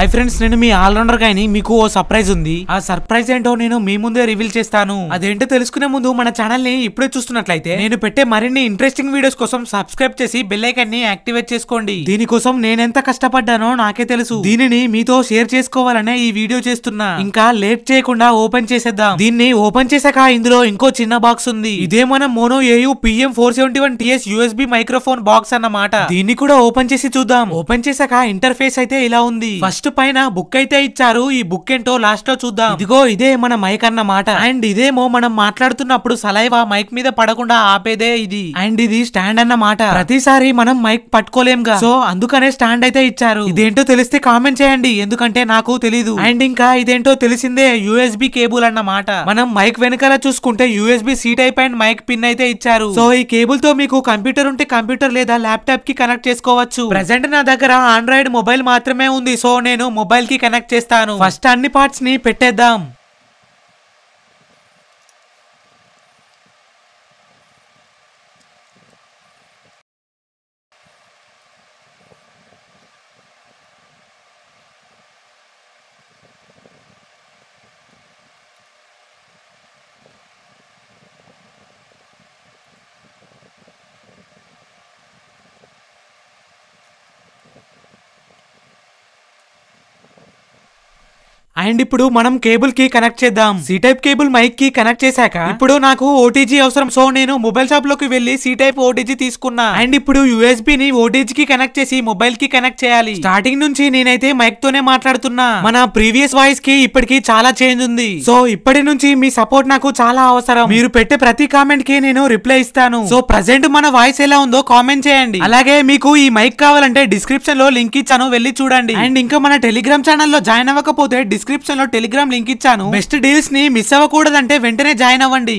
Hi friends, నేను మీ allrounder గాని మీకు ఓ సర్ప్రైజ్ ఉంది. ఆ సర్ప్రైజ్ ఏంటో నేను మీ ముందే రివీల్ చేస్తాను. అదేంటో తెలుసుకునే ముందు మన ఛానల్ ని ఇప్పుడే చూస్తున్నట్లయితే నేను పెట్టే మరిన్ని ఇంట్రెస్టింగ్ వీడియోస్ కోసం సబ్స్క్రైబ్ చేసి బెల్ ఐకాన్ ని యాక్టివేట్ చేసుకోండి. దీనికోసం నేనెంత కష్టపడ్డానో నాకే తెలుసు. దీనిని మీతో షేర్ చేసుకోవాలనే ఈ వీడియో చేస్తున్నా. ఇంకా లేట్ చేయకుండా ఓపెన్ చేసేద్దాం. దీన్ని ఓపెన్ చేశాక ఇందులో ఇంకో చిన్న బాక్స్ ఉంది. ఇదే మన Maono AU PM471TS USB microphone box అన్నమాట. దీన్ని కూడా ఓపెన్ చేసి చూద్దాం. ఓపెన్ చేశాక ఇంటర్ఫేస్ అయితే ఇలా ఉంది. ఫస్ట్ పైన బుక్ అయితే ఇచ్చారు. ఈ బుక్ ఏంటో లాస్ట్ లో చూద్దాం. ఇదిగో ఇదే మన మైక్ అన్నమాట. అండ్ ఇదేమో మనం మాట్లాడుతున్నప్పుడు సలైవా మైక్ మీద పడకుండా ఆపేదే ఇది. అండ్ ఇది స్టాండ్ అన్నమాట. ప్రతిసారి మనం మైక్ పట్టుకోలేంగా, సో అందుకనే స్టాండ్ అయితే ఇచ్చారు. ఇదేంటో తెలిస్తే కామెంట్ చేయండి, ఎందుకంటే నాకు తెలీదు. అండ్ ఇంకా ఇదేంటో తెలిసిందే, USB కేబుల్ అన్నమాట. మనం మైక్ వెనకాల చూసుకుంటే USB C type and mic pin అయితే ఇచ్చారు. సో ఈ కేబుల్ తో మీకు కంప్యూటర్ ఉంటే కంప్యూటర్ లేదా ల్యాప్టాప్ కి కనెక్ట్ చేసుకోవచ్చు. ప్రెసెంట్ నా దగ్గర ఆండ్రాయిడ్ మొబైల్ మాత్రమే ఉంది, సో నేను మొబైల్ కి కనెక్ట్ చేస్తాను. ఫస్ట్ అన్ని పార్ట్స్ ని పెట్టేద్దాం. అండ్ ఇప్పుడు మనం కేబుల్ కి కనెక్ట్ చేద్దాం. సి టైప్ కేబుల్ మైక్ కి కనెక్ట్ చేశాక ఇప్పుడు నాకు OTG అవసరం, సో నేను మొబైల్ షాప్ లోకి వెళ్లి సి టైప్ OTG తీసుకున్నా. అండ్ ఇప్పుడు USB ని OTG కి కనెక్ట్ చేసి మొబైల్ కి కనెక్ట్ చేయాలి. స్టార్టింగ్ నుంచి నేనైతే మైక్ తోనే మాట్లాడుతున్నా. మన ప్రీవియస్ వాయిస్ కి ఇప్పటికి చాలా చేంజ్ ఉంది. సో ఇప్పటి నుంచి మీ సపోర్ట్ నాకు చాలా అవసరం. మీరు పెట్టే ప్రతి కామెంట్ కి నేను రిప్లై ఇస్తాను. సో ప్రెసెంట్ మన వాయిస్ ఎలా ఉందో కామెంట్ చేయండి. అలాగే మీకు ఈ మైక్ కావాలంటే డిస్క్రిప్షన్ లో లింక్ ఇచ్చాను, వెళ్ళి చూడండి. అండ్ ఇంకా మన టెలిగ్రామ్ ఛానల్ లో జాయిన్ అవ్వకపోతే డిస్క్రిప్షన్ లో టెలిగ్రామ్ లింక్ ఇచ్చాను. బెస్ట్ డీల్స్ ని మిస్ అవ్వకూడదంటే వెంటనే జాయిన్ అవ్వండి.